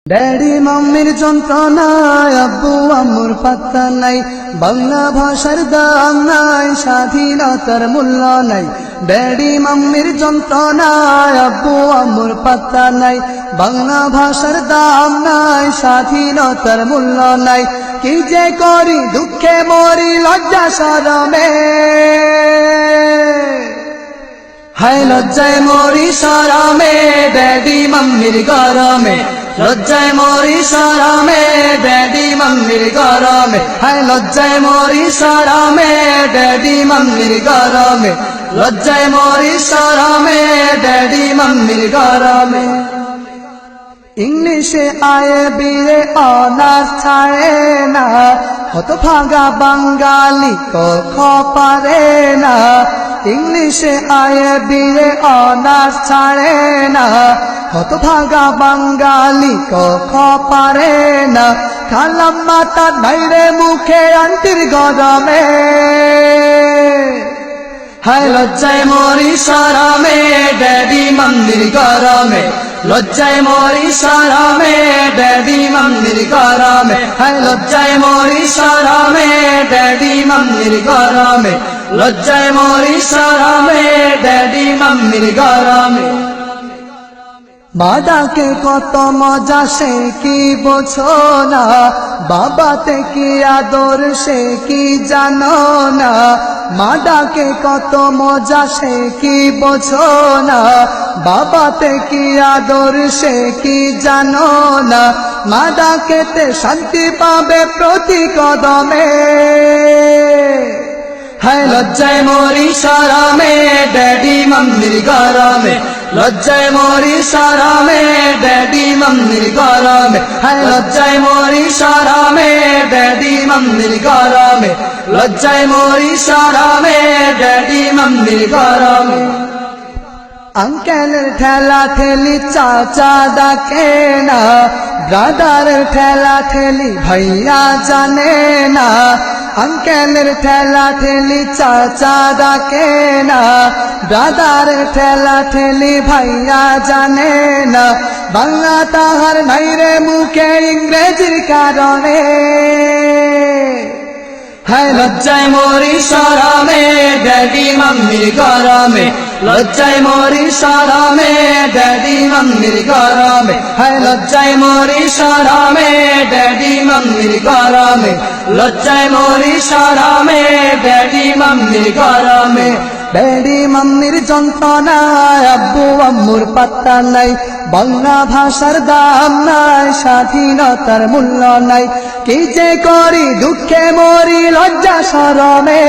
Daddy মাম্মির যন্ত্রণায় আব্বু আম্মুর পাত্তা নাই, বাংলা ভাষার দাম নাই, স্বাধীনতার মূল্য নাই। ড্যাডি মাম্মির যন্ত্রণায় আব্বু আম্মুর পাত্তা নাই, বাংলা ভাষার দাম নাই, স্বাধীনতার মূল্য নাই। কি যে করি দুঃখে মরি লজ্জা শরমে, হায় লজ্জায় মরি শরমে, ড্যাডি মাম্মির গরমে। লজ্জায় মরি শরমে, ড্যাডি মাম্মির গরমে। হায় লজ্জায় মরি শরমে, ড্যাডি মাম্মির গরমে। লজ্জায় মরি শরমে, ড্যাডি মাম্মির গরমে। ইংলিশে আয়ে বিয়ে অনার্স ছাড়ে না, হতভাগা বাঙালি ক পারে না। ইংলিশে আয়ে বিয়ে অনার্স ছাড়ে না, হতভাগা বাঙালি ক পারে না। খালাম মাতা নাইরে মুখে আন্টির গরমে, হায় লজ্জায় মরি শরমে, ড্যাডি মাম্মির গরমে। লজ্জায় মরি শরমে, ড্যাডি মাম্মির গরমে। হায় লজ্জায় মরি শরমে, ড্যাডি মাম্মির গরমে। লজ্জায় মরি শরমে, ড্যাডি মাম্মির গরমে। মা ডাকে কত মজা সে কি বোঝো না, বাবাতে কি আদর সে কি জানো না। মা ডাকে কত মজা সে কি বোঝো না, বাবাতে কি আদর সে কি জানো না। মা ডাকেতে শান্তি পাবে প্রতি কদমে, হায় লজ্জায় মরি শরমে, ড্যাডি মাম্মির গরমে। লজ্জায় মরি শরমে, ড্যাডি মাম্মির গরমে। হায় লজ্জায় মরি শরমে, ড্যাডি মাম্মির গরমে। লজ্জায় মরি শরমে, ড্যাডি মাম্মির গরমে। আঙ্কেলের ঠেলা ঠেলি চাচা ডাকে না, ব্রাদারের ঠেলা ঠেলি ভাইয়া জানে না। আঙ্কেলের ঠেলা ঠেলি চাচা ডাকে না, ব্রাদারের ঠেলা ঠেলি ভাইয়া জানে না। বাংলা তাহার নাইরে মুখে ইংরেজির কারণে, হায় লজ্জায় মরি শরমে, ড্যাডি মাম্মির গরমে। লজ্জায় মরি শরমে, ড্যাডি মাম্মির গরমে। হায় লজ্জায় মরি শরমে, ড্যাডি মাম্মির গরমে। লজ্জায় মরি শরমে, ড্যাডি মাম্মির গরমে। ড্যাডি মাম্মির যন্ত্রণায় আব্বু আম্মুর পাত্তা নাই, বাংলা ভাষার দাম নাই, স্বাধীনতার মূল্য নাই। কি যে করি দুঃখে মরি লজ্জা শরমে,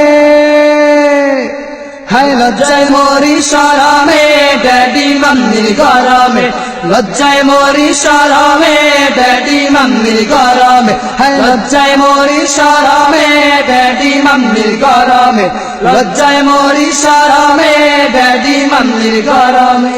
হায় লজ্জায় মরি শরমে, ড্যাডি মাম্মির গরমে। লজ্জায় মরি শরমে, ড্যাডি মাম্মির গরমে। হায় লজ্জায় মরি শরমে, ড্যাডি মাম্মির গরমে। লজ্জায় মরি শরমে, ড্যাডি মাম্মির গরমে।